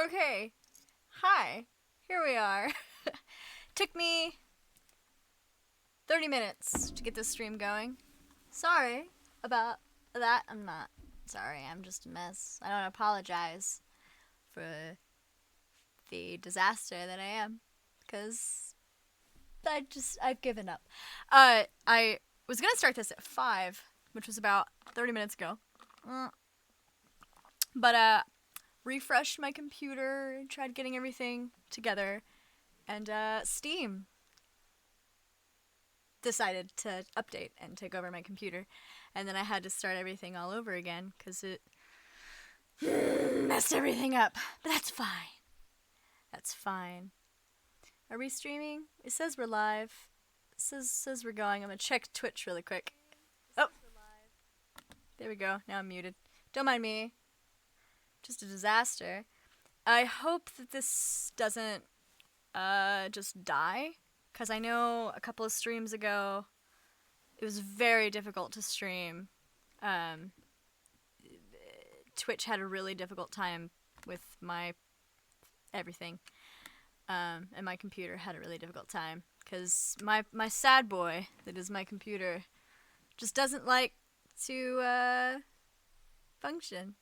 Okay. Hi. Here we are. Took me 30 minutes to get this stream going. Sorry about that. I'm not sorry. I'm just a mess. I don't apologize for the disaster that I am. Because I've given up. I was going to start this at 5, which was about 30 minutes ago. But, refreshed my computer, tried getting everything together, and Steam decided to update and take over my computer, and then I had to start everything all over again because it messed everything up. But that's fine. That's fine. Are we streaming? It says we're live. It says we're going. I'm gonna check Twitch really quick. Oh, there we go. Now I'm muted. Don't mind me. Just a disaster. I hope that this doesn't just die, because I know a couple of streams ago it was very difficult to stream. Twitch had a really difficult time with my everything, and my computer had a really difficult time because my sad boy that is my computer just doesn't like to function.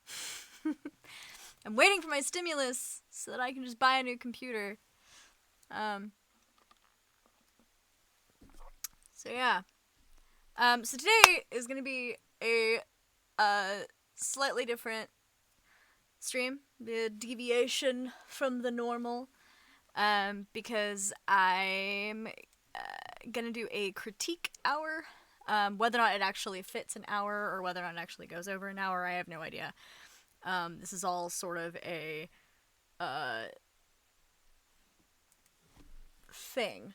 I'm waiting for my stimulus so that I can just buy a new computer. So yeah. So today is gonna be a slightly different stream, a deviation from the normal, because I'm gonna do a critique hour. Whether or not it actually fits an hour or whether or not it actually goes over an hour, I have no idea. This is all sort of a thing.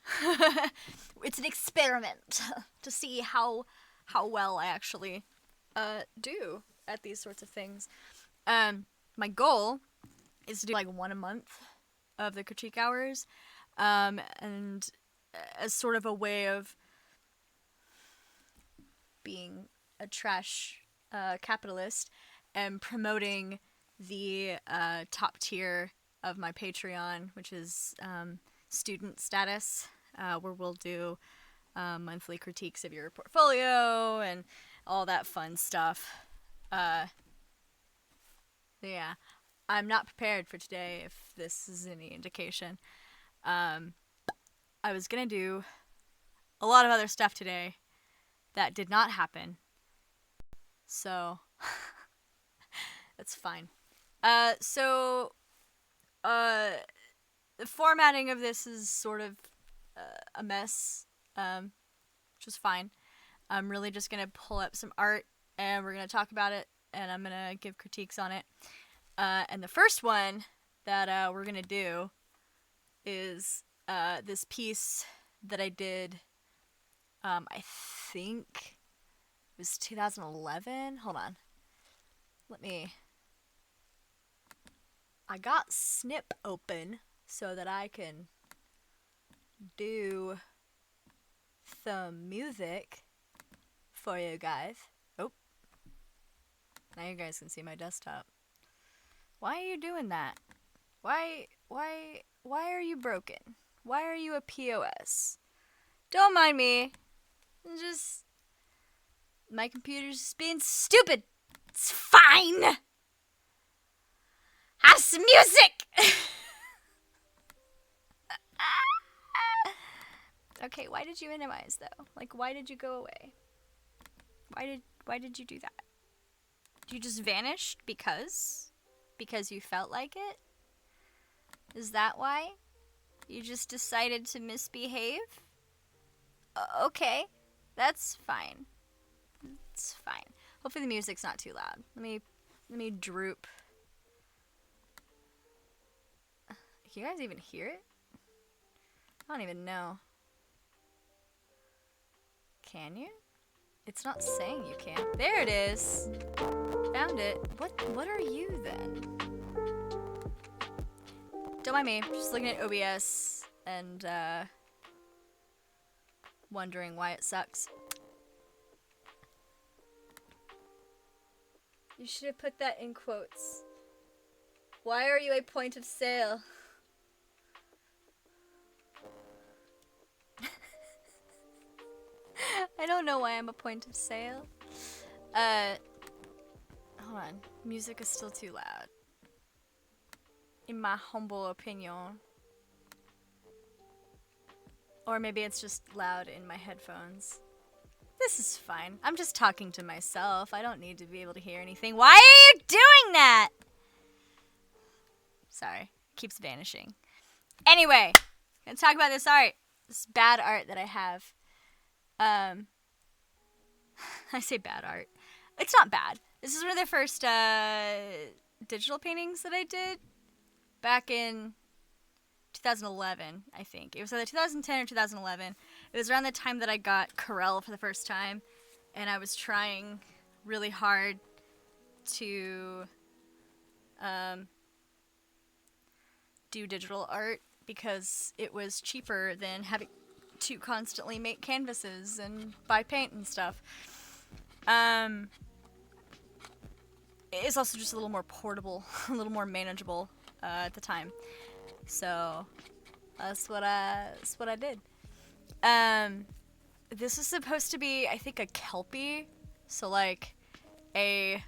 It's an experiment to see how well I actually do at these sorts of things. My goal is to do like one a month of the critique hours, and as sort of a way of being a trash capitalist and promoting the top tier of my Patreon, which is student status, where we'll do monthly critiques of your portfolio and all that fun stuff. Yeah, I'm not prepared for today, if this is any indication. I was gonna do a lot of other stuff today that did not happen, so that's fine. So the formatting of this is sort of a mess, which is fine. I'm really just gonna pull up some art and we're gonna talk about it, and I'm gonna give critiques on it. And the first one that we're gonna do is this piece that I did. I think it was 2011. Hold on. I got Snip open so that I can do some music for you guys. Oh. Now you guys can see my desktop. Why are you doing that? Why are you broken? Why are you a POS? Don't mind me. My computer's just being stupid. It's fine. Have some music. Okay, why did you minimize though? Like, why did you go away? Why did you do that? You just vanished because you felt like it? Is that why? You just decided to misbehave? Okay, that's fine. It's fine. Hopefully the music's not too loud. Let me droop. Can you guys even hear it? I don't even know. Can you? It's not saying you can. There it is. Found it. What are you then? Don't mind me. Just looking at OBS and wondering why it sucks. You should have put that in quotes. Why are you a point of sale? I don't know why I'm a point of sale. Hold on. Music is still too loud. In my humble opinion. Or maybe it's just loud in my headphones. This is fine. I'm just talking to myself. I don't need to be able to hear anything. Why are you doing that? Sorry. Keeps vanishing. Anyway, gonna talk about this art. This bad art that I have. I say bad art. It's not bad. This is one of the first digital paintings that I did back in 2011, I think. It was either 2010 or 2011. It was around the time that I got Corel for the first time, and I was trying really hard to do digital art because it was cheaper than having to constantly make canvases and buy paint and stuff. It's also just a little more portable, a little more manageable at the time. So that's what I did. This is supposed to be, I think, a Kelpie. So like it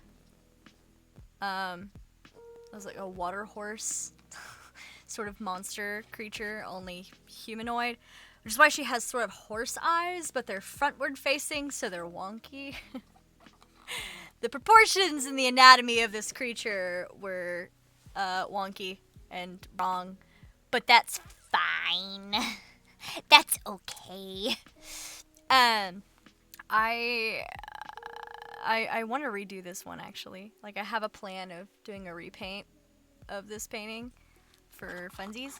was like a water horse sort of monster creature, only humanoid. Which is why she has sort of horse eyes, but they're frontward facing, so they're wonky. The proportions and the anatomy of this creature were wonky and wrong, but that's fine. That's okay. I want to redo this one, actually. Like, I have a plan of doing a repaint of this painting for funsies.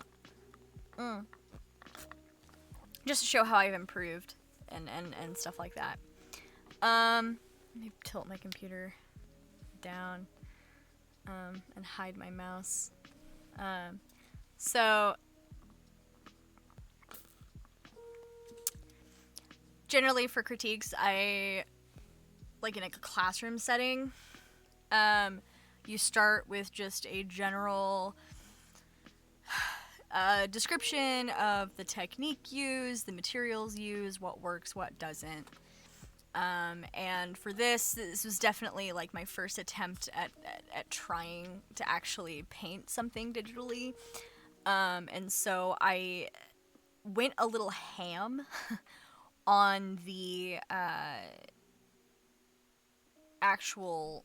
Just to show how I've improved and stuff like that. Let me tilt my computer down and hide my mouse. So generally for critiques, I like in a classroom setting, you start with just a general description of the technique used, the materials used, what works, what doesn't. And for this was definitely like my first attempt at trying to actually paint something digitally. And so I went a little ham on the actual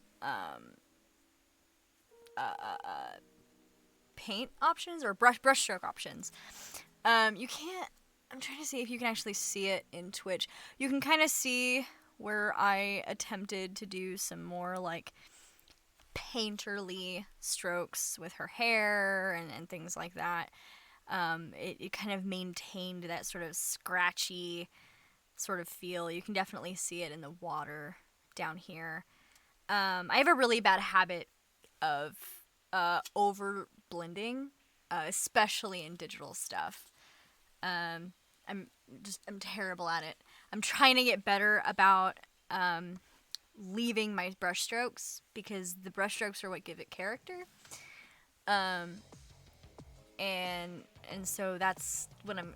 paint options or brushstroke options. You can't. I'm trying to see if you can actually see it in Twitch. You can kind of see where I attempted to do some more like painterly strokes with her hair and things like that. It kind of maintained that sort of scratchy sort of feel. You can definitely see it in the water down here. I have a really bad habit of over blending, especially in digital stuff. I'm terrible at it. I'm trying to get better about leaving my brush strokes because the brush strokes are what give it character. And so that's what I'm.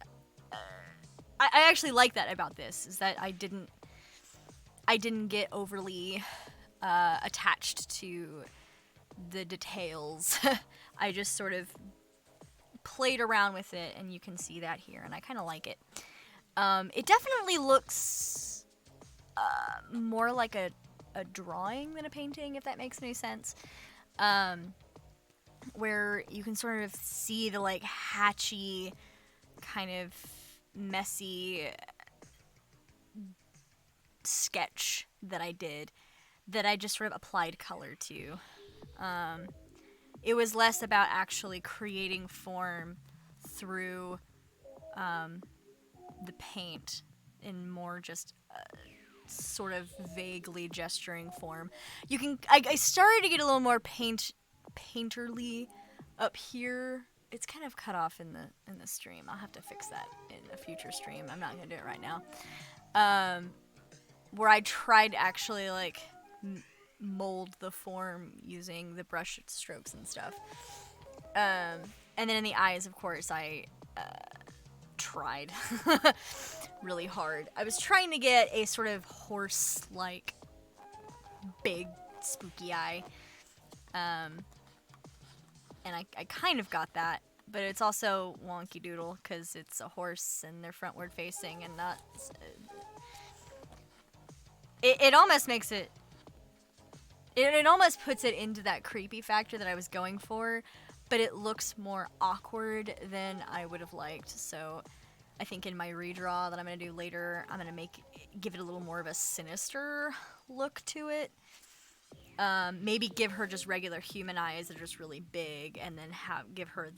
I actually like that about this is that I didn't get overly attached to the details. I just sort of played around with it, and you can see that here, and I kind of like it. It definitely looks more like a drawing than a painting, if that makes any sense. Where you can sort of see the like hatchy, kind of messy sketch that I did, that I just sort of applied color to. It was less about actually creating form through the paint and more just sort of vaguely gesturing form. You can. I started to get a little more painterly up here. It's kind of cut off in the stream. I'll have to fix that in a future stream. I'm not gonna do it right now. Where I tried to actually like mold the form using the brush strokes and stuff. And then in the eyes, of course, I tried really hard. I was trying to get a sort of horse-like big spooky eye. And I kind of got that, but it's also wonky doodle because it's a horse and they're frontward facing and not... It almost makes it... It almost puts it into that creepy factor that I was going for, but it looks more awkward than I would have liked, so I think in my redraw that I'm going to do later, I'm going to give it a little more of a sinister look to it. Maybe give her just regular human eyes that are just really big, and then give her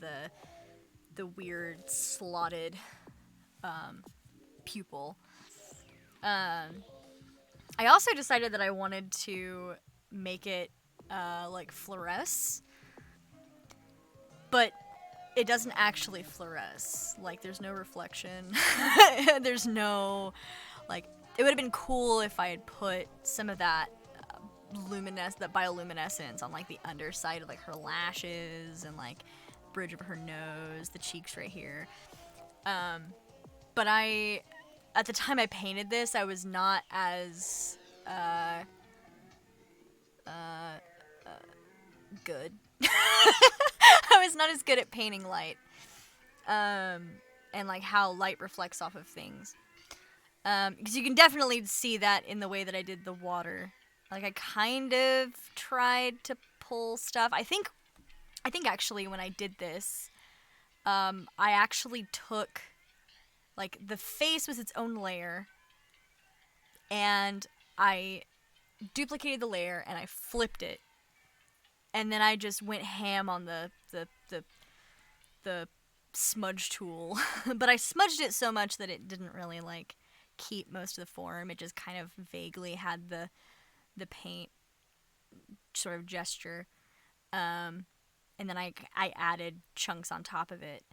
the weird slotted pupil. I also decided that I wanted to make it like fluoresce, but it doesn't actually fluoresce. Like, there's no reflection. There's no, like, it would have been cool if I had put some of that that bioluminescence on, like, the underside of, like, her lashes and, like, bridge of her nose, the cheeks right here. But at the time I painted this, I was not as good. I was not as good at painting light, and like how light reflects off of things. Because you can definitely see that in the way that I did the water. Like, I kind of tried to pull stuff. I think actually when I did this, I actually took, like, the face was its own layer, and I duplicated the layer and I flipped it. And then I just went ham on the smudge tool. But I smudged it so much that it didn't really, like, keep most of the form. It just kind of vaguely had the paint sort of gesture. And then I added chunks on top of it.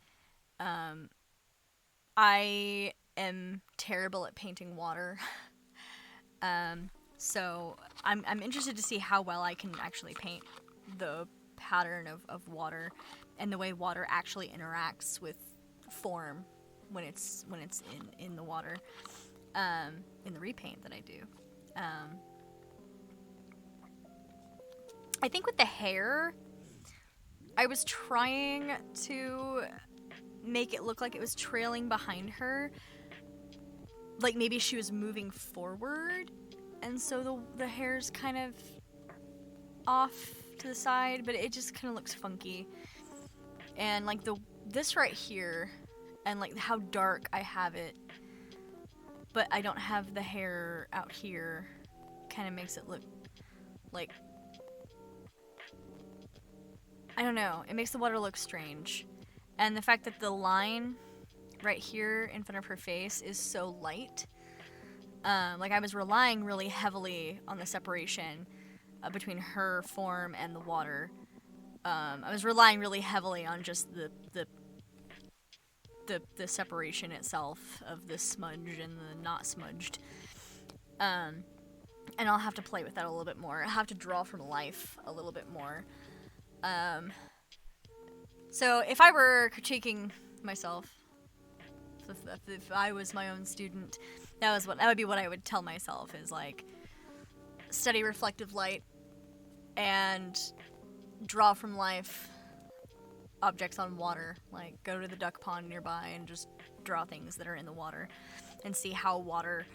I am terrible at painting water. So I'm interested to see how well I can actually paint the pattern of water and the way water actually interacts with form when it's in the water, in the repaint that I do. I think with the hair, I was trying to make it look like it was trailing behind her, like maybe she was moving forward, and so the hair's kind of off to the side, but it just kind of looks funky. And like this right here, and like how dark I have it, but I don't have the hair out here, kind of makes it look like, I don't know, it makes the water look strange. And the fact that the line right here in front of her face is so light, like I was relying really heavily on the separation between her form and the water. I was relying really heavily on just the separation itself of the smudge and the not smudged. And I'll have to play with that a little bit more. I'll have to draw from life a little bit more. So if I were critiquing myself, if I was my own student, that would be what I would tell myself, is like, study reflective light and draw from life objects on water. Like, go to the duck pond nearby and just draw things that are in the water and see how water,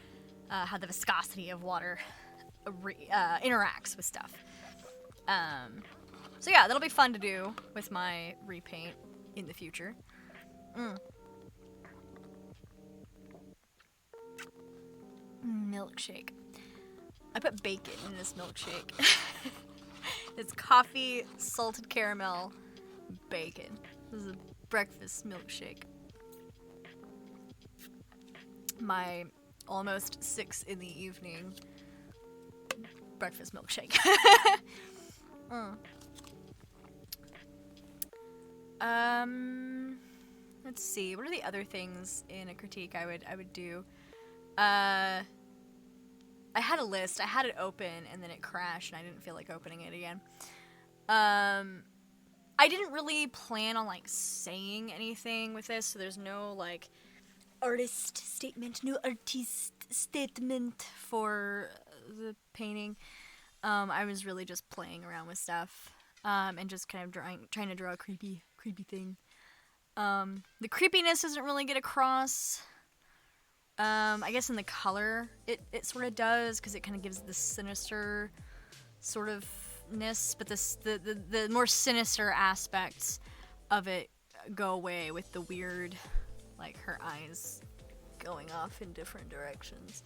how the viscosity of water interacts with stuff. So yeah, that'll be fun to do with my repaint in the future. Milkshake. I put bacon in this milkshake. It's coffee, salted caramel, bacon. This is a breakfast milkshake. My almost 6 in the evening breakfast milkshake. Let's see. What are the other things in a critique I would do? I had a list. I had it open and then it crashed and I didn't feel like opening it again. I I didn't really plan on, like, saying anything with this, so there's no, like, artist statement for the painting. I was really just playing around with stuff, and just kind of trying to draw a creepy thing. The creepiness doesn't really get across. I guess in the color, it sort of does, because it kind of gives this sinister sort of ness, but the more sinister aspects of it go away with the weird, like, her eyes going off in different directions.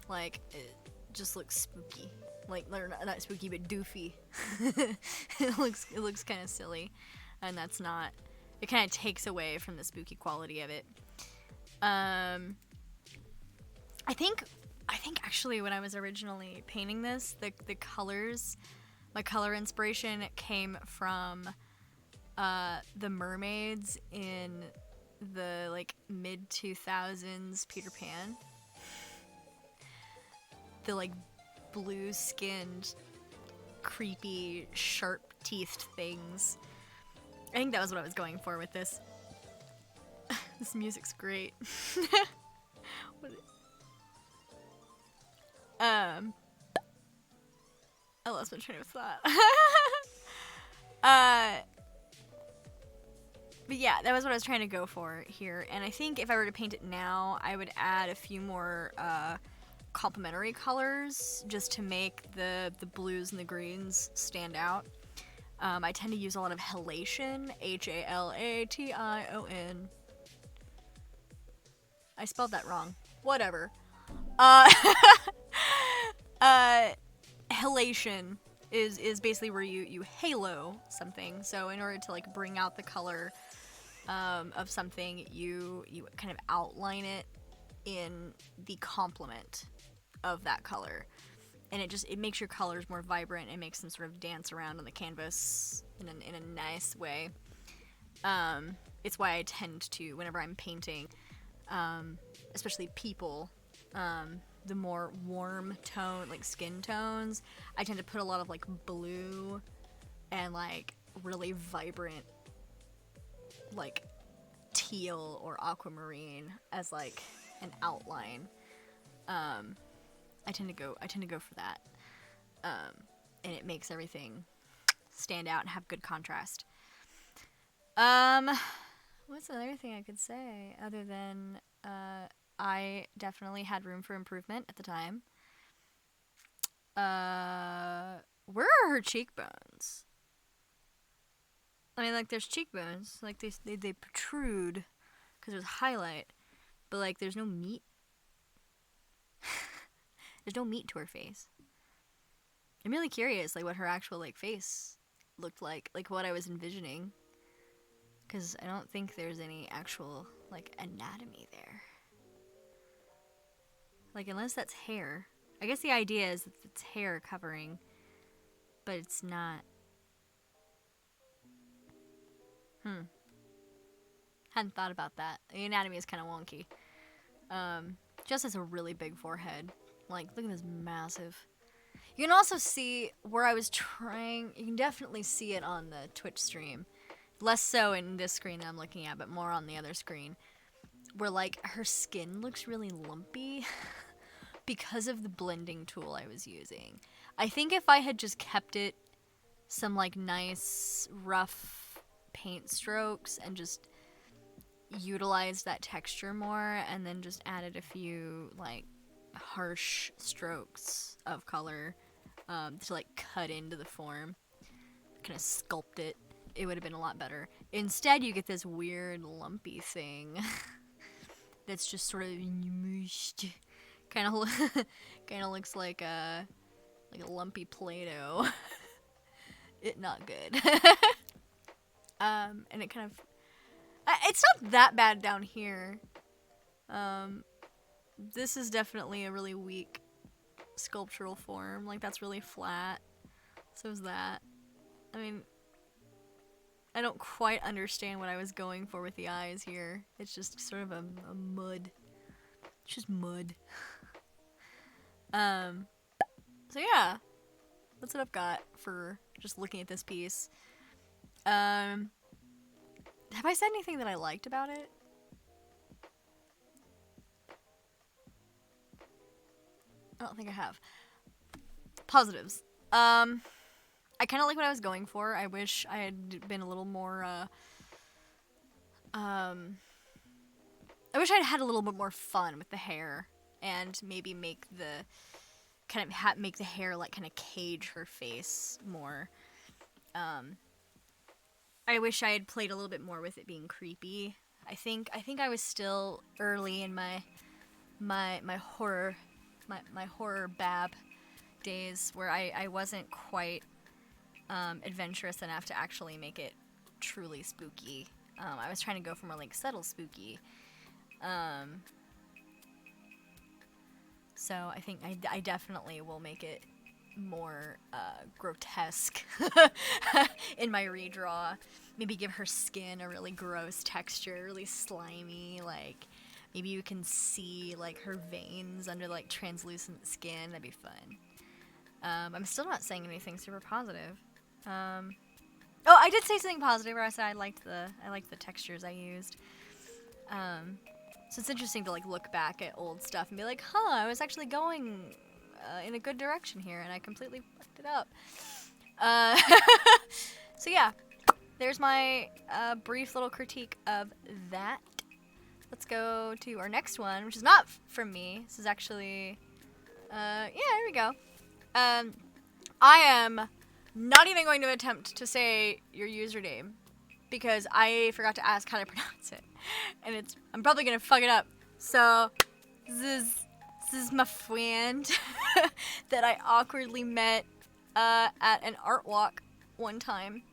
Like, it just looks spooky. Like, not spooky, but doofy. It looks kind of silly, and that's not. It kind of takes away from the spooky quality of it. I think actually when I was originally painting this, the colors, my color inspiration came from the mermaids in the, like, mid 2000s Peter Pan. The, like, blue-skinned, creepy, sharp-teethed things. I think that was what I was going for with this. This music's great. I lost my train of thought. But yeah, that was what I was trying to go for here. And I think if I were to paint it now, I would add a few more complementary colors just to make the blues and the greens stand out. I tend to use a lot of halation, Halation. I spelled that wrong. Whatever. Halation is basically where you halo something. So in order to, like, bring out the color of something, you kind of outline it in the complement of that color, and it makes your colors more vibrant and makes them sort of dance around on the canvas in a nice way. It's why I tend to, whenever I'm painting, especially people, the more warm tone, like, skin tones, I tend to put a lot of, like, blue and, like, really vibrant, like, teal or aquamarine as, like, an outline. I tend to go for that. And it makes everything stand out and have good contrast. What's another thing I could say other than I definitely had room for improvement at the time. Where are her cheekbones? I mean, like, there's cheekbones, like, they protrude because there's highlight, but, like, there's no meat. There's no meat to her face. I'm really curious, like, what her actual, like, face looked like what I was envisioning, because I don't think there's any actual, like, anatomy there. Like, unless that's hair. I guess the idea is that it's hair covering, but it's not. Hadn't thought about that. The anatomy is kind of wonky. Just has a really big forehead. Like, look at this massive. You can also see where I was trying. You can definitely see it on the Twitch stream. Less so in this screen that I'm looking at, but more on the other screen. Where, like, her skin looks really lumpy because of the blending tool I was using. I think if I had just kept it some, like, nice, rough paint strokes and just utilized that texture more and then just added a few, like, harsh strokes of color to, like, cut into the form, kind of sculpt it, it would have been a lot better. Instead, you get this weird lumpy thing that's just sort of mushed. Kind of looks like a lumpy Play-Doh. It not good. And it kind of, it's not that bad down here. This is definitely a really weak sculptural form. Like, that's really flat. So is that. I mean, I don't quite understand what I was going for with the eyes here. It's just sort of a mud. It's just mud. So yeah, that's what I've got for just looking at this piece. Have I said anything that I liked about it? I don't think I have. Positives. I kind of like what I was going for. I wish I had been a little more, I wish I'd had a little bit more fun with the hair, and maybe make the make the hair like kind of cage her face more. I wish I had played a little bit more with it being creepy. I think I was still early in my horror bab days where I wasn't quite adventurous enough to actually make it truly spooky. I was trying to go for more like subtle spooky. So I think I definitely will make it more grotesque in my redraw. Maybe give her skin a really gross texture, really slimy, like maybe you can see like her veins under like translucent skin. That'd be fun. I'm still not saying anything super positive. Oh, I did say something positive where I said I liked the textures I used. So it's interesting to like look back at old stuff and be like, huh, I was actually going in a good direction here, and I completely fucked it up. So yeah, there's my brief little critique of that. Let's go to our next one, which is not from me. This is actually, yeah, here we go. I am not even going to attempt to say your username because I forgot to ask how to pronounce it, and I'm probably gonna fuck it up. So this is my friend that I awkwardly met at an art walk one time.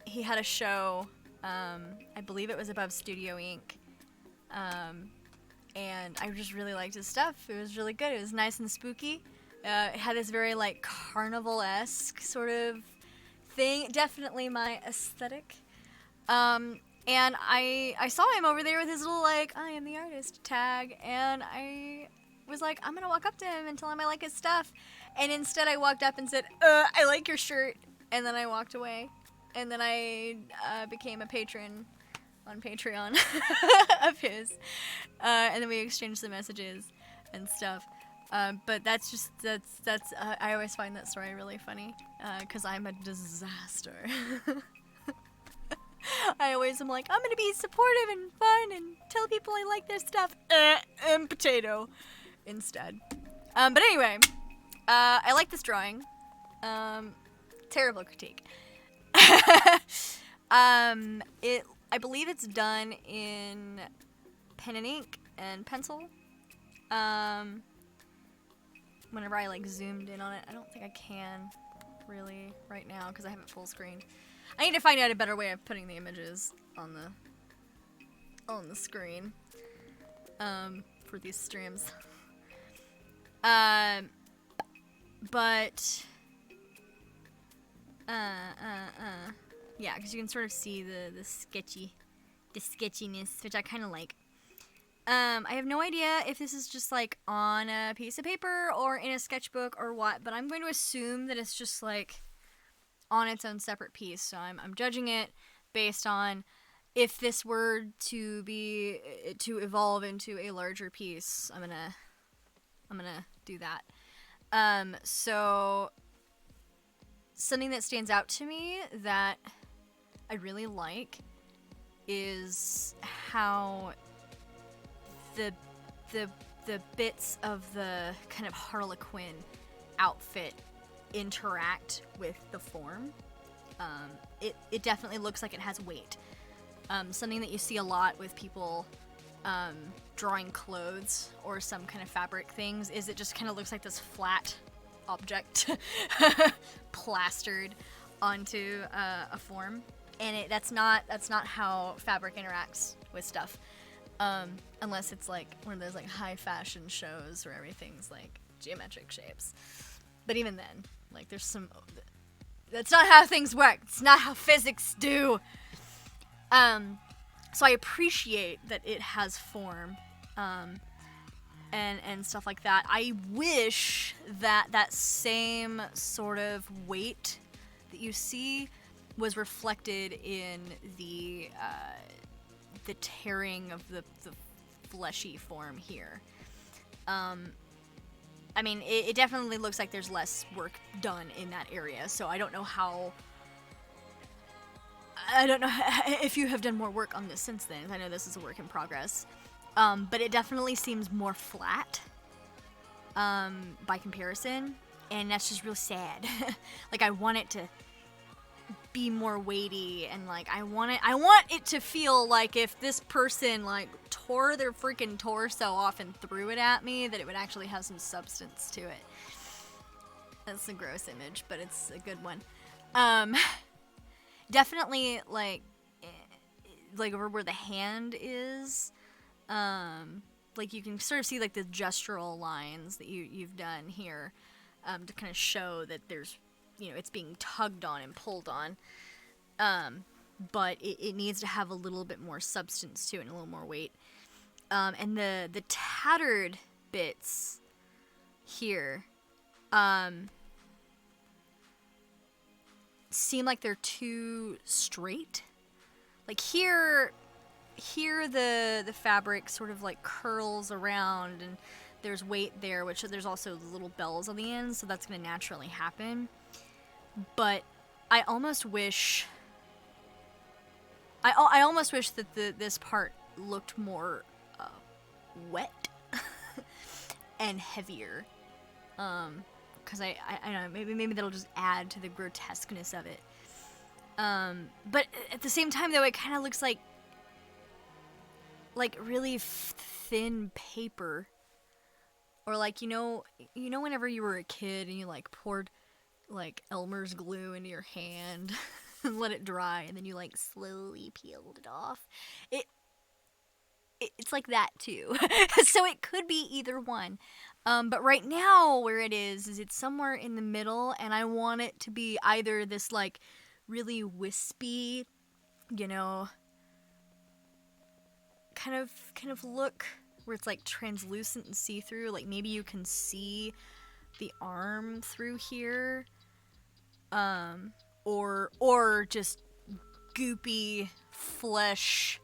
He had a show. I believe it was above Studio Inc. And I just really liked his stuff. It was really good. It was nice and spooky. It had this very like carnival-esque sort of thing. Definitely my aesthetic. And I saw him over there with his little like I am the artist tag, and I was like, I'm gonna walk up to him and tell him I like his stuff. And instead I walked up and said, I like your shirt. And then I walked away. And then I became a patron on Patreon of his. And then we exchanged some messages and stuff. But that's I always find that story really funny. Because I'm a disaster. I always am like, I'm gonna be supportive and fun and tell people I like their stuff. And potato instead. But anyway, I like this drawing. Terrible critique. I believe it's done in pen and ink and pencil. Whenever I like zoomed in on it, I don't think I can really right now because I have it full screen. I need to find out a better way of putting the images on the screen for these streams. But yeah, because you can sort of see the sketchiness, which I kind of like. I have no idea if this is just like on a piece of paper or in a sketchbook or what, but I'm going to assume that it's just like on its own separate piece. So I'm judging it based on if this were to evolve into a larger piece. I'm gonna do that. So something that stands out to me that I really like is how the bits of the kind of Harlequin outfit interact with the form. It definitely looks like it has weight. Something that you see a lot with people drawing clothes or some kind of fabric things is it just kind of looks like this flat object plastered onto a form, and that's not how fabric interacts with stuff, unless it's like one of those like high fashion shows where everything's like geometric shapes. But even then, like there's some that's not how things work. It's not how physics do. So I appreciate that it has form, and stuff like that. I wish that same sort of weight that you see was reflected in the tearing of the fleshy form here. I mean, it definitely looks like there's less work done in that area, so I don't know if you have done more work on this since then. I know this is a work in progress. But it definitely seems more flat by comparison, and that's just real sad. Like, I want it to be more weighty, and like I want it to feel like if this person like tore their freaking torso off and threw it at me, that it would actually have some substance to it. That's a gross image, but it's a good one. Definitely like over where the hand is, like you can sort of see like the gestural lines that you've done here, to kind of show that there's, it's being tugged on and pulled on. But it needs to have a little bit more substance to it and a little more weight. And the tattered bits here, seem like they're too straight. Like here the fabric sort of like curls around and there's weight there, which there's also little bells on the ends, so that's going to naturally happen. But I almost wish that this part looked more wet and heavier. Because I don't know, maybe that'll just add to the grotesqueness of it. But at the same time, though, it kind of looks like really thin paper. Or like, whenever you were a kid and you like poured like Elmer's glue into your hand and let it dry, and then you like slowly peeled it off. It's like that too. So it could be either one. But right now where it is it's somewhere in the middle, and I want it to be either this like really wispy, kind of look where it's like translucent and see-through, like maybe you can see the arm through here, or just goopy flesh.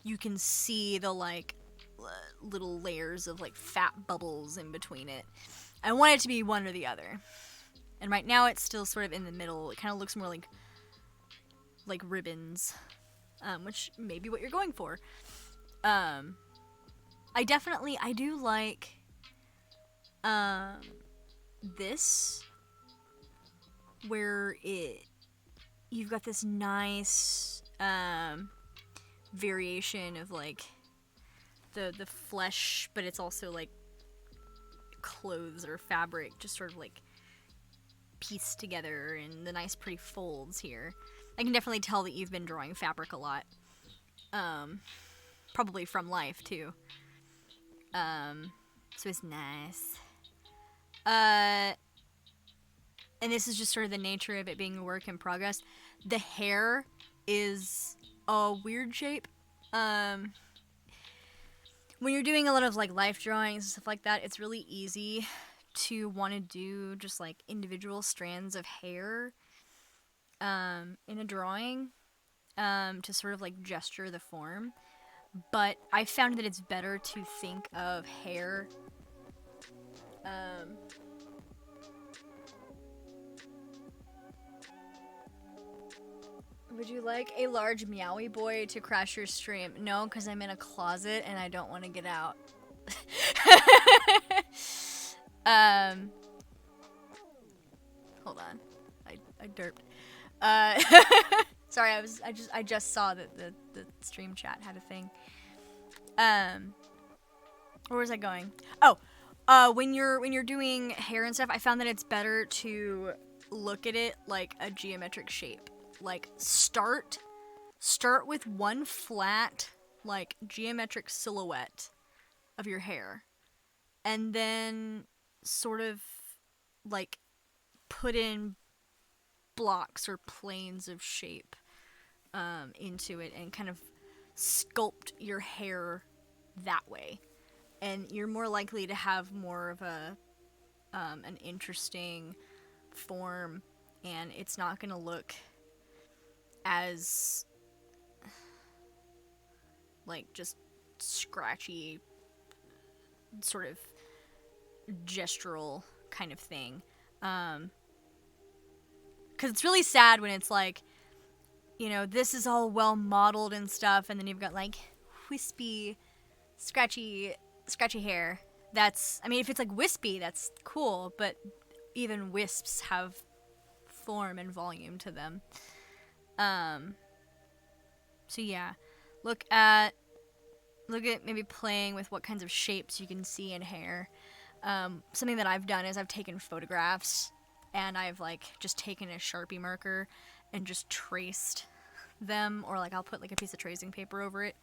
You can see the like little layers of like fat bubbles in between it. I want it to be one or the other, and right now it's still sort of in the middle. It kind of looks more like ribbons, which may be what you're going for. I do like this, where you've got this nice variation of like the flesh, but it's also like clothes or fabric just sort of like pieced together, and the nice pretty folds here. I can definitely tell that you've been drawing fabric a lot, probably from life too. So it's nice. And this is just sort of the nature of it being a work in progress. The hair is a weird shape. When you're doing a lot of like life drawings and stuff like that, it's really easy to want to do just like individual strands of hair in a drawing, to sort of like gesture the form. But I found that it's better to think of hair would you like a large meowy boy to crash your stream? No, because I'm in a closet and I don't want to get out. Hold on. I derped. Sorry, I just saw that the stream chat had a thing. Where was I going? Oh, when you're doing hair and stuff, I found that it's better to look at it like a geometric shape. Like start with one flat like geometric silhouette of your hair, and then sort of like put in blocks or planes of shape into it, and kind of sculpt your hair that way, and you're more likely to have more of a an interesting form, and it's not gonna look as like just scratchy sort of gestural kind of thing. Because it's really sad when it's like, you know, this is all well modeled and stuff, and then you've got like wispy, scratchy hair. That's, I mean, if it's like wispy, that's cool, but even wisps have form and volume to them. So yeah, look at maybe playing with what kinds of shapes you can see in hair. Something that I've done is I've taken photographs and I've like just taken a Sharpie marker and just traced them, or like I'll put like a piece of tracing paper over it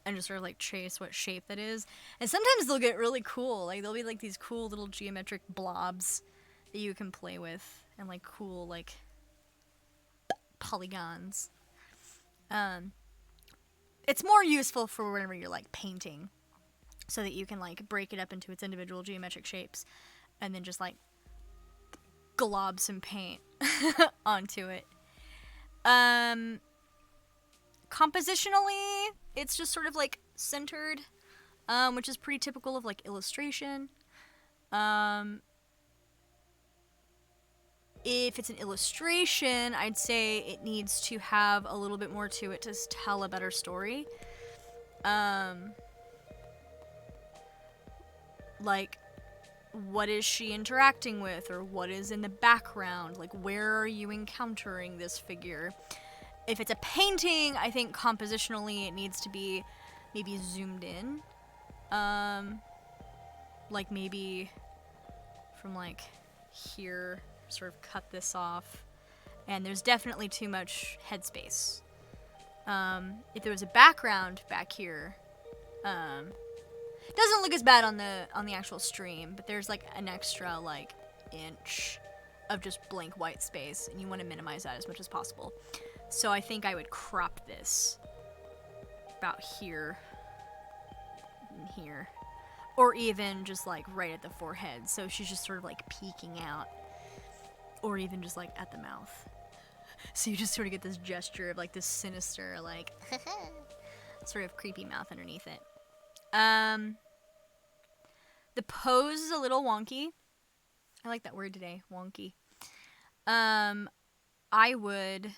and just sort of like trace what shape that is. And sometimes they'll get really cool. Like there'll be like these cool little geometric blobs that you can play with, and like cool like polygons. It's more useful for whenever you're like painting, so that you can like break it up into its individual geometric shapes and then just like glob some paint onto it. Compositionally, it's just sort of like centered, which is pretty typical of like illustration. If it's an illustration, I'd say it needs to have a little bit more to it to tell a better story. Like, what is she interacting with, or what is in the background? Like, where are you encountering this figure? If it's a painting, I think compositionally it needs to be maybe zoomed in. Like maybe from like here, sort of cut this off. And there's definitely too much headspace. If there was a background back here, it doesn't look as bad on the actual stream, but there's like an extra like inch of just blank white space, and you want to minimize that as much as possible. So I think I would crop this about here and here, or even just like right at the forehead, so she's just sort of like peeking out, or even just like at the mouth. So you just sort of get this gesture of like this sinister, like sort of creepy mouth underneath it. The pose is a little wonky. I like that word today, wonky. I would,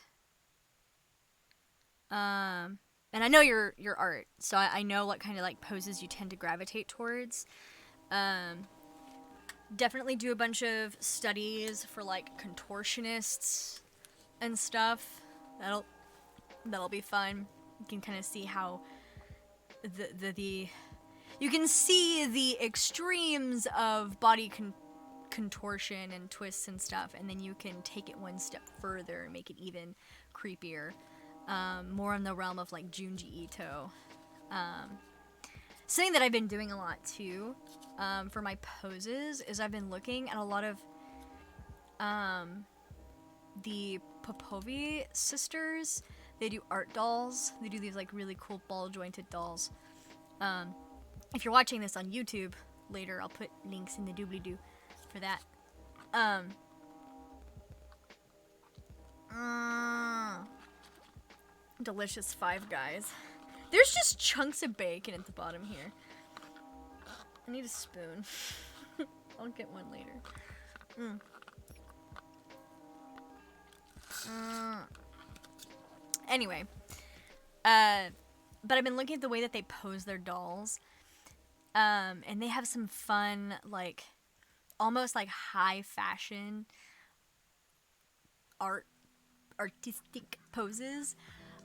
and I know your art, so I know what kind of like poses you tend to gravitate towards. Definitely do a bunch of studies for like contortionists and stuff. That'll be fun. You can kind of see how you can see the extremes of body contortion and twists and stuff, and then you can take it one step further and make it even creepier. More in the realm of like Junji Ito. Something that I've been doing a lot too, for my poses, is I've been looking at a lot of the Popovi sisters. They do art dolls. They do these like really cool ball jointed dolls. If you're watching this on YouTube later, I'll put links in the doobly-doo for that. Delicious Five Guys. There's just chunks of bacon at the bottom here. I need a spoon. I'll get one later. Anyway. But I've been looking at the way that they pose their dolls. And they have some fun, like, almost like high fashion artistic poses.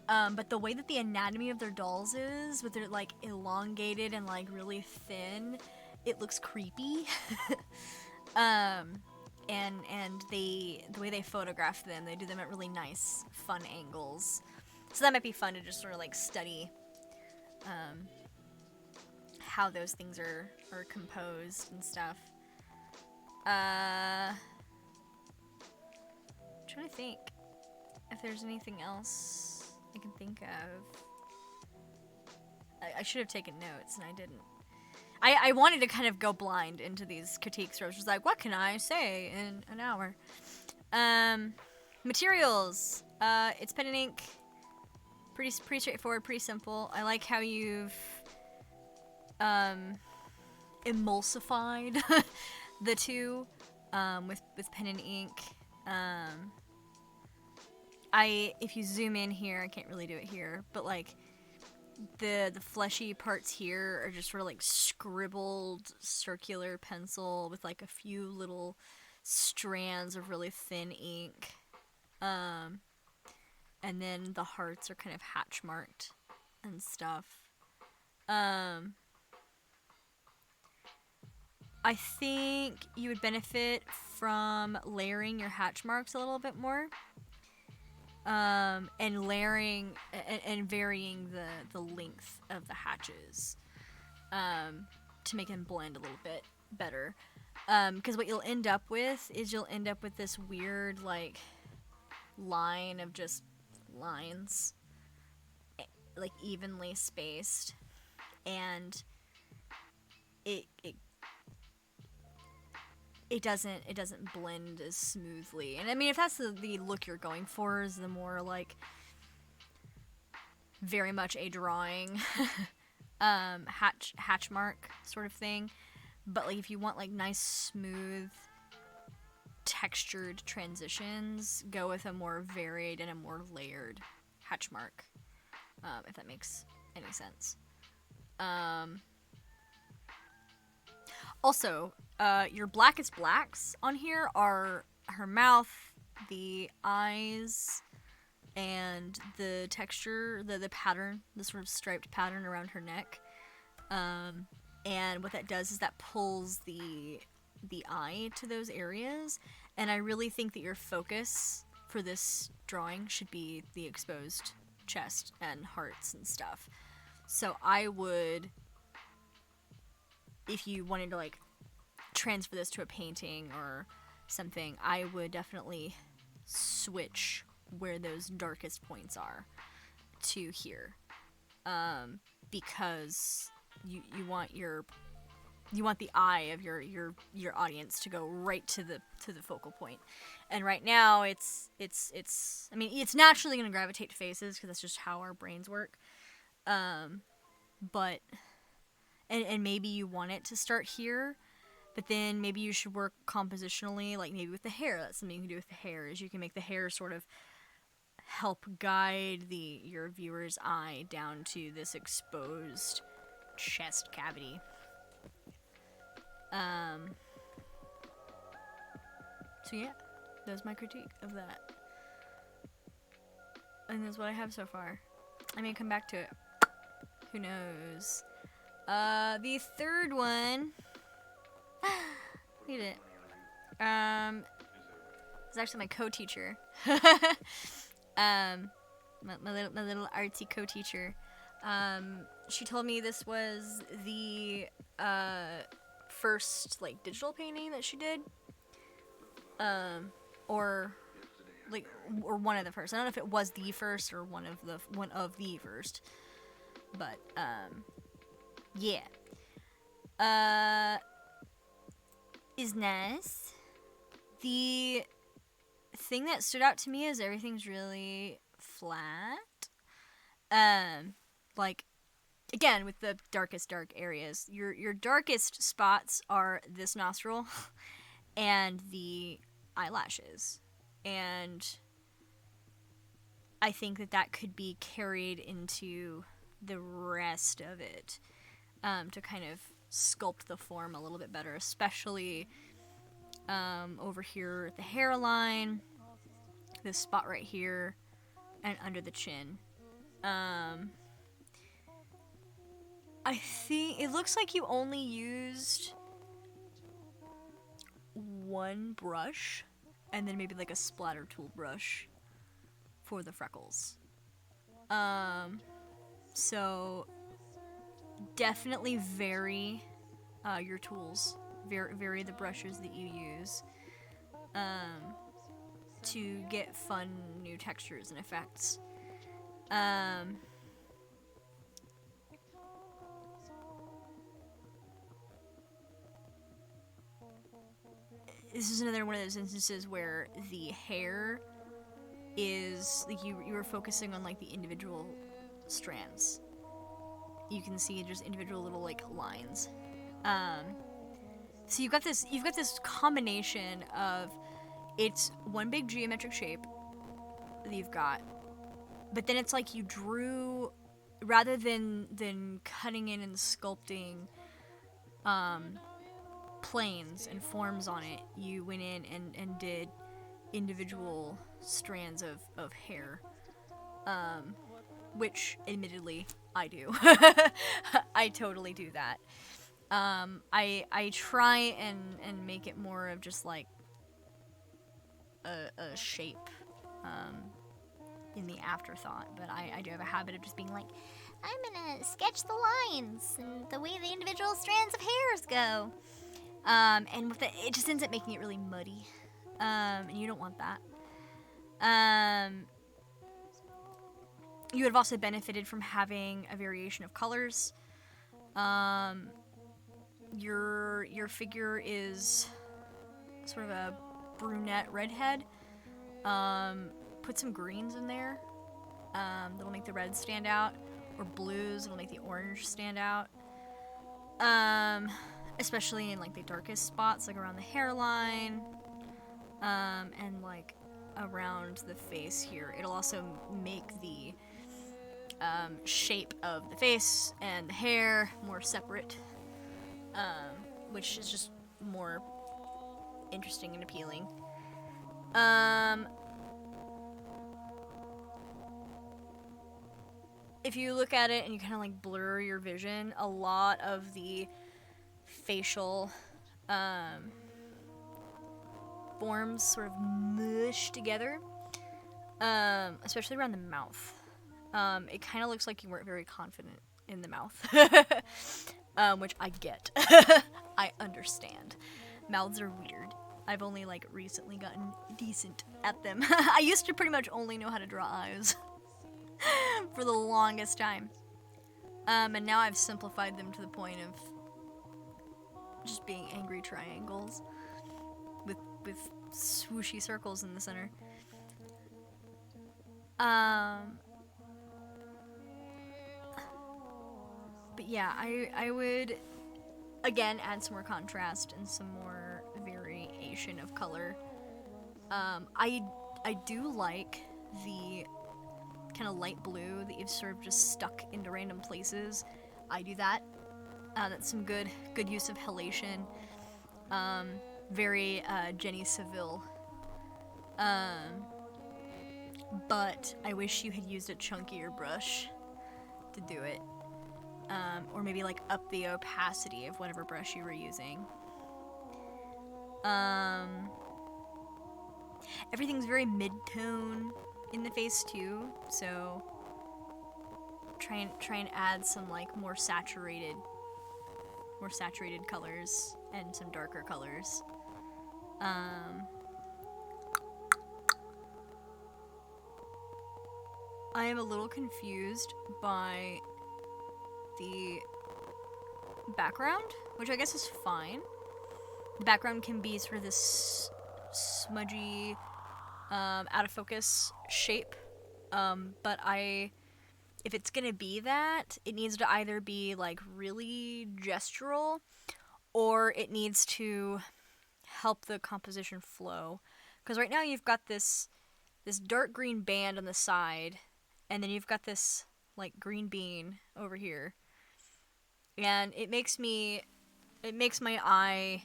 But the way that the anatomy of their dolls is, with their like elongated and like really thin, it looks creepy. And the way they photograph them, they do them at really nice, fun angles. So that might be fun to just sort of like study how those things are composed and stuff. I'm trying to think if there's anything else I can think of. I should have taken notes, and I didn't. I wanted to kind of go blind into these critiques, where I was just like, what can I say in an hour? Materials. It's pen and ink. pretty straightforward, pretty simple. I like how you've emulsified the two with pen and ink. If you zoom in here, I can't really do it here, but like the fleshy parts here are just sort of like scribbled circular pencil with like a few little strands of really thin ink. And then the hearts are kind of hatch marked and stuff. I think you would benefit from layering your hatch marks a little bit more. And layering and varying the length of the hatches to make them blend a little bit better. Because what you'll end up with is this weird like line of just lines, like evenly spaced, and it doesn't blend as smoothly. And I mean, if that's the look you're going for, is the more like very much a drawing hatch mark sort of thing. But like if you want like nice smooth textured transitions, go with a more varied and a more layered hatch mark, if that makes any sense. Also, your blackest blacks on here are her mouth, the eyes, and the texture, the pattern, the sort of striped pattern around her neck. And what that does is that pulls the eye to those areas. And I really think that your focus for this drawing should be the exposed chest and hearts and stuff. So I would, if you wanted to like transfer this to a painting or something, I would definitely switch where those darkest points are to here, because you want the eye of your audience to go right to the focal point. And right now it's I mean, it's naturally going to gravitate to faces because that's just how our brains work. But and maybe you want it to start here, but then maybe you should work compositionally, like maybe with the hair. That's something you can do with the hair, is you can make the hair sort of help guide your viewer's eye down to this exposed chest cavity. So yeah, that's my critique of that. And that's what I have so far. I may come back to it. Who knows? The third one. Look at it. It's actually my co-teacher. My little artsy co-teacher. She told me this was the first like digital painting that she did, or one of the first. I don't know if it was the first or one of the first, but yeah, is nice. The thing that stood out to me is everything's really flat. Like, again, with the darkest dark areas, your darkest spots are this nostril and the eyelashes. And I think that could be carried into the rest of it, to kind of sculpt the form a little bit better, especially over here at the hairline, this spot right here, and under the chin. I think it looks like you only used one brush, and then maybe like a splatter tool brush for the freckles. So definitely vary your tools, vary the brushes that you use, to get fun new textures and effects. This is another one of those instances where the hair is like you were focusing on like the individual strands. You can see just individual little like lines. So you've got this combination of, it's one big geometric shape that you've got, but then it's like you drew, rather than cutting in and sculpting planes and forms on it, you went in and did individual strands of hair, which admittedly I do. I totally do that. I try and make it more of just like a shape in the afterthought, but I do have a habit of just being like, I'm gonna sketch the lines and the way the individual strands of hairs go. And with it just ends up making it really muddy. And you don't want that. You would have also benefited from having a variation of colors. Your figure is sort of a brunette redhead. Put some greens in there. That'll make the red stand out. Or blues, that'll make the orange stand out. Especially in like the darkest spots, like around the hairline. And like around the face here. It'll also make the shape of the face and the hair more separate, which is just more interesting and appealing. If you look at it and you kind of like blur your vision, a lot of the facial forms sort of mush together, especially around the mouth. It kind of looks like you weren't very confident in the mouth, which I get. I understand. Mouths are weird. I've only like recently gotten decent at them. I used to pretty much only know how to draw eyes for the longest time. And now I've simplified them to the point of just being angry triangles with swooshy circles in the center. But yeah, I would again add some more contrast and some more variation of color. I do like the kind of light blue that you've sort of just stuck into random places. I do that. That's some good use of halation. Very Jenny Seville. But I wish you had used a chunkier brush to do it. Or maybe like up the opacity of whatever brush you were using. Everything's very mid-tone in the face too, so try and add some like more saturated colors and some darker colors. I am a little confused by the background, which I guess is fine. The background can be sort of this smudgy, out of focus shape, but if it's gonna be that, it needs to either be like really gestural, or it needs to help the composition flow. Because right now you've got this dark green band on the side, and then you've got this like green bean over here, and it makes my eye,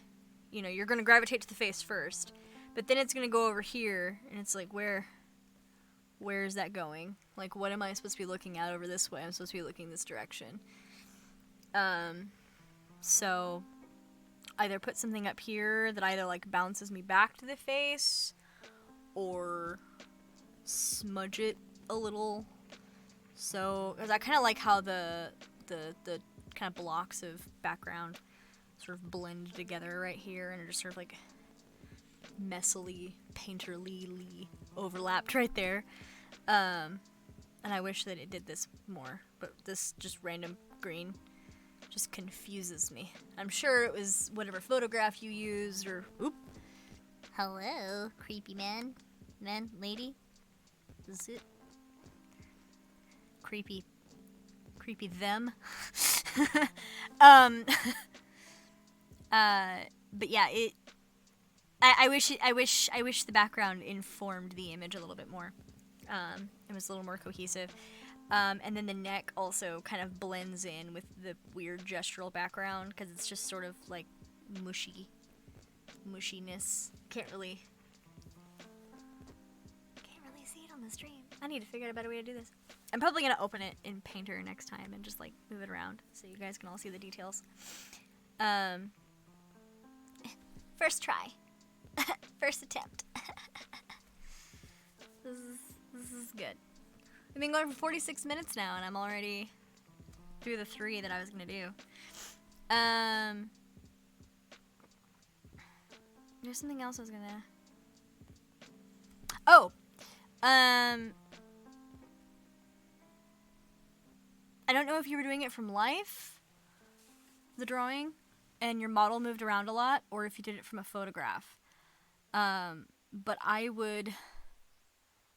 you're gonna gravitate to the face first, but then it's gonna go over here, and it's like, where is that going? Like, what am I supposed to be looking at over this way? I'm supposed to be looking this direction. So either put something up here that either like bounces me back to the face, or smudge it a little. So, because I kind of like how the kind of blocks of background sort of blend together right here, and are just sort of like messily, painterly overlapped right there. And I wish that it did this more, but this just random green just confuses me. I'm sure it was whatever photograph you used, or... Oop. Hello, creepy man, lady. This is it. Creepy them. But yeah, I wish the background informed the image a little bit more. It was a little more cohesive. And then the neck also kind of blends in with the weird gestural background because it's just sort of like mushiness. Can't really see it on the stream. I need to figure out a better way to do this. I'm probably gonna open it in Painter next time and just like move it around so you guys can all see the details. First try. First attempt. This is good. I've been going for 46 minutes now and I'm already through the 3 that I was gonna do. There's something else I was gonna... Oh! I don't know if you were doing it from life, the drawing, and your model moved around a lot, or if you did it from a photograph. But I would,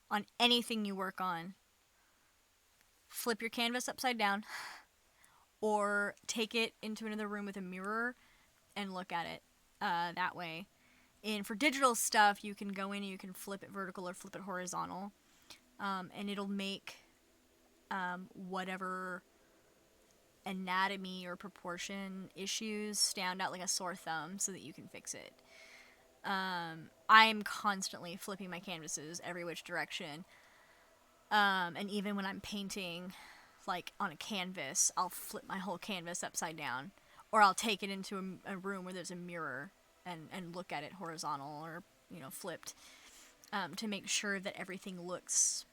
on anything you work on, flip your canvas upside down, or take it into another room with a mirror and look at it that way. And for digital stuff, you can go in and you can flip it vertical or flip it horizontal, and it'll make whatever anatomy or proportion issues stand out like a sore thumb so that you can fix it. I'm constantly flipping my canvases every which direction. And even when I'm painting, like, on a canvas, I'll flip my whole canvas upside down. Or I'll take it into a room where there's a mirror and look at it horizontal or, flipped, to make sure that everything looks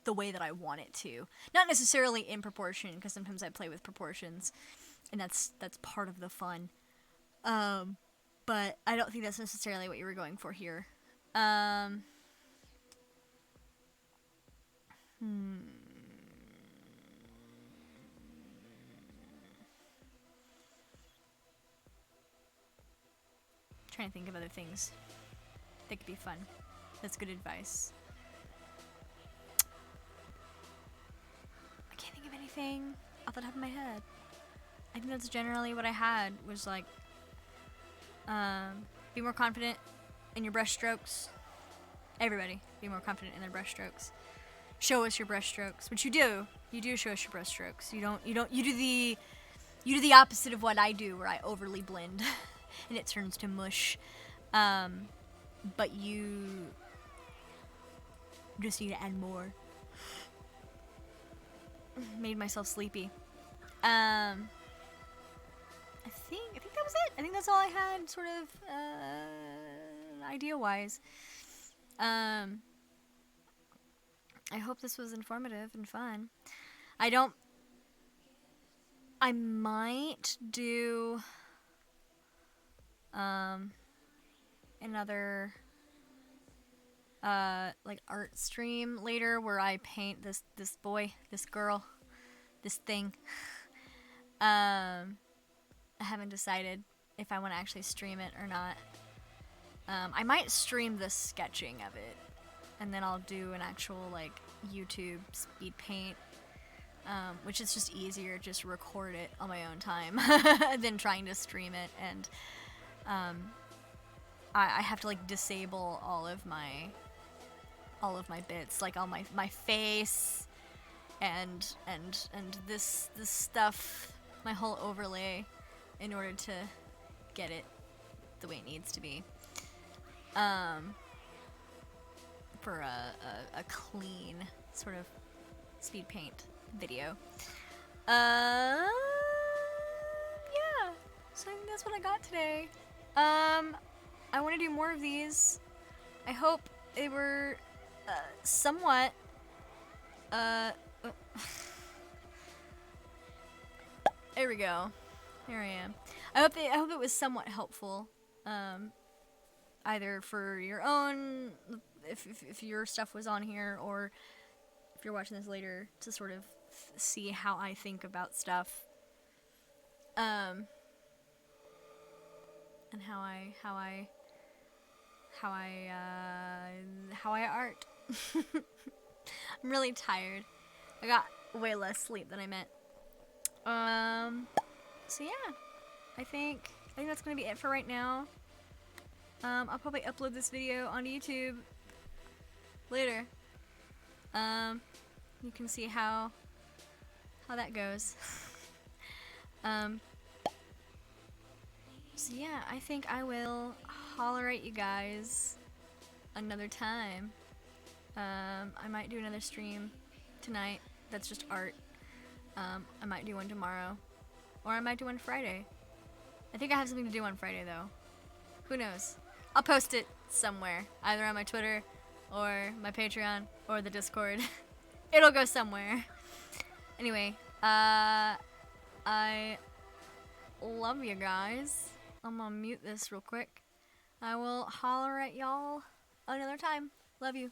the way that I want it to. Not necessarily in proportion, because sometimes I play with proportions, and that's part of the fun. But I don't think that's necessarily what you were going for here. Trying to think of other things that could be fun. That's good advice. I can't think of anything off the top of my head. I think that's generally what I had, was like, be more confident in your brush strokes. Everybody, be more confident in their brush strokes. Show us your brush strokes, which you do. You do show us your brush strokes. You do the opposite of what I do, where I overly blend and it turns to mush. But you just need to add more. Made myself sleepy. I think that was it. I think that's all I had, sort of, idea-wise. I hope this was informative and fun. I might do, another, like, art stream later where I paint this boy, this girl, this thing. I haven't decided if I want to actually stream it or not. I might stream the sketching of it, and then I'll do an actual, like, YouTube speed paint, which is just easier, just record it on my own time than trying to stream it, and I have to, like, disable all of my bits, like all my face and this stuff, my whole overlay, in order to get it the way it needs to be. For a clean sort of speed paint video. Yeah. So I think that's what I got today. I want to do more of these. I hope they were somewhat there we go. There I am. I hope it was somewhat helpful. Either for your own, if your stuff was on here, or if you're watching this later, to sort of see how I think about stuff, and how I art. I'm really tired. I got way less sleep than I meant. So yeah, I think that's gonna be it for right now. I'll probably upload this video onto YouTube later. You can see how that goes. So yeah, I think I will holler at you guys another time. I might do another stream tonight that's just art. I might do one tomorrow, or I might do one Friday. I think I have something to do on Friday though. Who knows? I'll post it somewhere, either on my Twitter or my Patreon or the Discord. It'll go somewhere. Anyway, I love you guys. I'm gonna mute this real quick. I will holler at y'all another time. Love you.